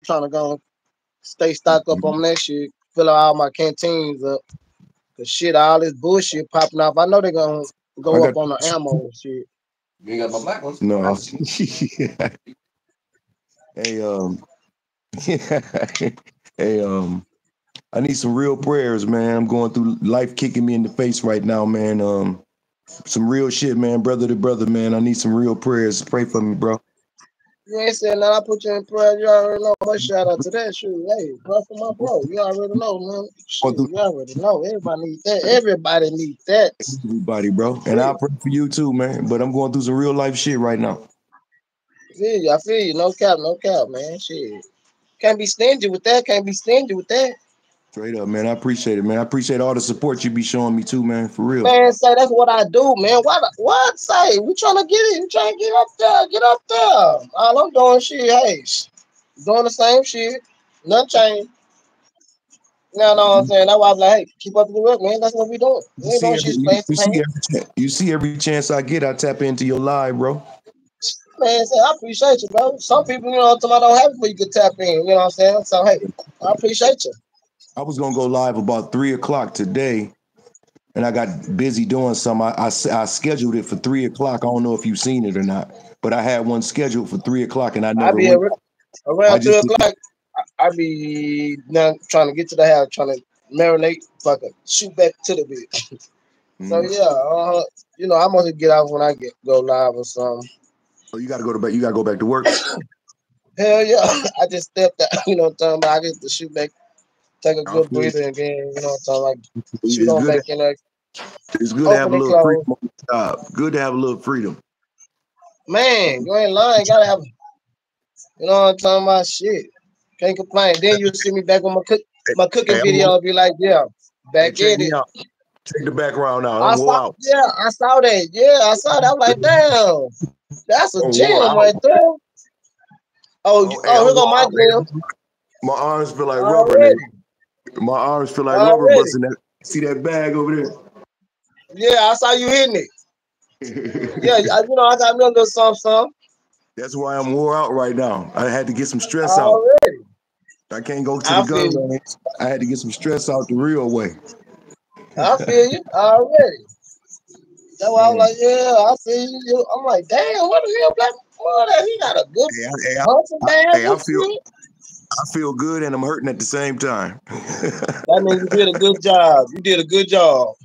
trying to go stay stocked up on that shit. Fill all my canteens up. Cause shit, all this bullshit popping off. I know they're gonna go up on the ammo and shit. You ain't got my black ones? No. Hey, I need some real prayers, man. I'm going through life kicking me in the face right now, man. Some real shit, man. Brother to brother, man. I need some real prayers. Pray for me, bro. You ain't saying that. I put you in prayer. You already know. Much shout out to that shit. Hey, bro, for my bro. You already know, man. Shit, you already know. Everybody needs that. Everybody needs that. Everybody, bro. And I pray for you too, man. But I'm going through some real life shit right now. I feel you. No cap, man. Shit. Can't be stingy with that. Straight up, man. I appreciate it, man. I appreciate all the support you be showing me too, man. For real. Man, say that's what I do, man. What? Say, we trying to get it. We trying to get up there. Get up there. All I'm doing shit, hey, doing the same shit. Nothing changed. You know what I'm saying? That's why I was like, hey, keep up the work, man. That's what we doing. We ain't doing shit. You see every chance I get, I tap into your live, bro. Man, say, I appreciate you, bro. Some people, somebody don't have it, but you can tap in. You know what I'm saying? So, hey, I appreciate you. I was gonna go live about 3:00 today, and I got busy doing something. I scheduled it for 3:00. I don't know if you've seen it or not, but I had one scheduled for 3:00, and I never went. Around 2:00. I be now trying to get to the house, trying to marinate, fucking shoot back to the bitch. So yeah, I must get out when I go live or something. Oh, you gotta go to bed. You gotta go back to work. Hell yeah! I just stepped out. You know what I'm talking about? I get to shoot back, take a good breather, and then you know what I'm talking about. Shoot on back in there. It's good to have a little freedom on the job. Good to have a little freedom. Man, you ain't lying. Gotta have. You know what I'm talking about? Shit. Can't complain. Then you see me back on my cooking video. I'll be like, yeah, back in it. Take the background out. I saw that. Yeah, I saw that. I'm like, damn, that's a gem right there. Oh, here go my gym. My arms feel like rubber. My arms feel like rubber busting that. See that bag over there? Yeah, I saw you hitting it. Yeah, I got me a little something. That's why I'm wore out right now. I had to get some stress out. I can't go to the gun range. I had to get some stress out the real way. I feel you already. That's why I'm like, yeah, I see you. I'm like, damn, what the hell, Black Mother? He got a good I feel good and I'm hurting at the same time. That means you did a good job. You did a good job.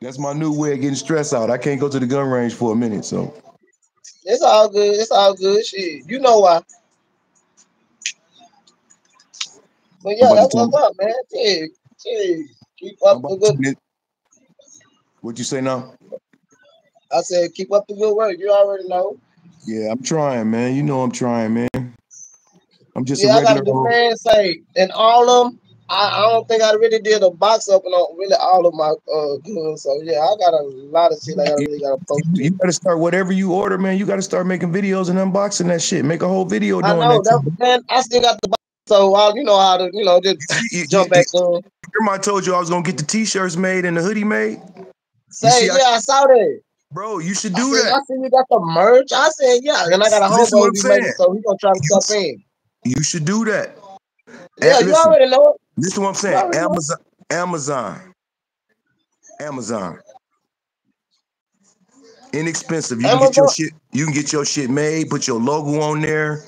That's my new way of getting stress out. I can't go to the gun range for a minute, so. It's all good. It's all good. Shit, you know why. But yeah, that's what's up, man. Keep up the good. What'd you say now? I said, keep up the good work. You already know. Yeah, I'm trying, man. You know I'm trying, man. I'm just I got the man say, and all of them, I don't think I really did a box up on really all of my guns. So yeah, I got a lot of shit I really got to post. You got to start whatever you order, man. You got to start making videos and unboxing that shit. Make a whole video doing that. Man, I still got the box, so you know how to, just jump back on. Remember I told you I was gonna get the t-shirts made and the hoodie made? I saw that. Bro, you should do that. I see you got the merch. I said, yeah, and I got a homeboy who made it, so he's gonna try to jump in. You should do that. Yeah, you already know it. This is what I'm saying. Amazon. Inexpensive. You can get your shit made, put your logo on there.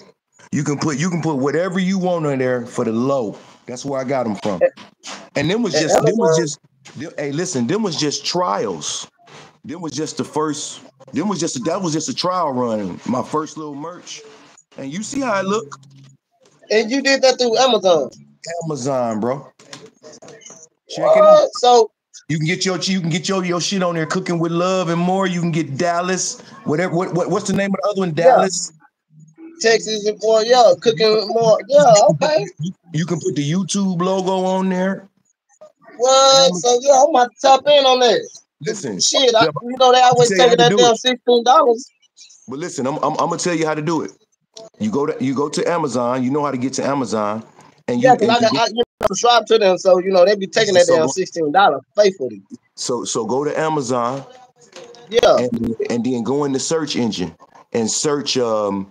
You can put whatever you want on there for the low. That's where I got them from. And them was just trials. Them was just the first. That was just a trial run. My first little merch. And you see how it look. And you did that through Amazon. Amazon, bro. Check it out. So you can get your shit on there, Cooking with Love and more. You can get Dallas, whatever. What's the name of the other one? Dallas. Texas and more, Cooking with More. Yeah, okay. You can put the YouTube logo on there. What? So I'm about to tap in on that. Listen, shit, they always taking that damn $16. But listen, I'm gonna tell you how to do it. You go to Amazon. You know how to get to Amazon, and because I subscribe to them, so they be taking that damn $16 faithfully. So go to Amazon, and then go in the search engine and search t-shirt.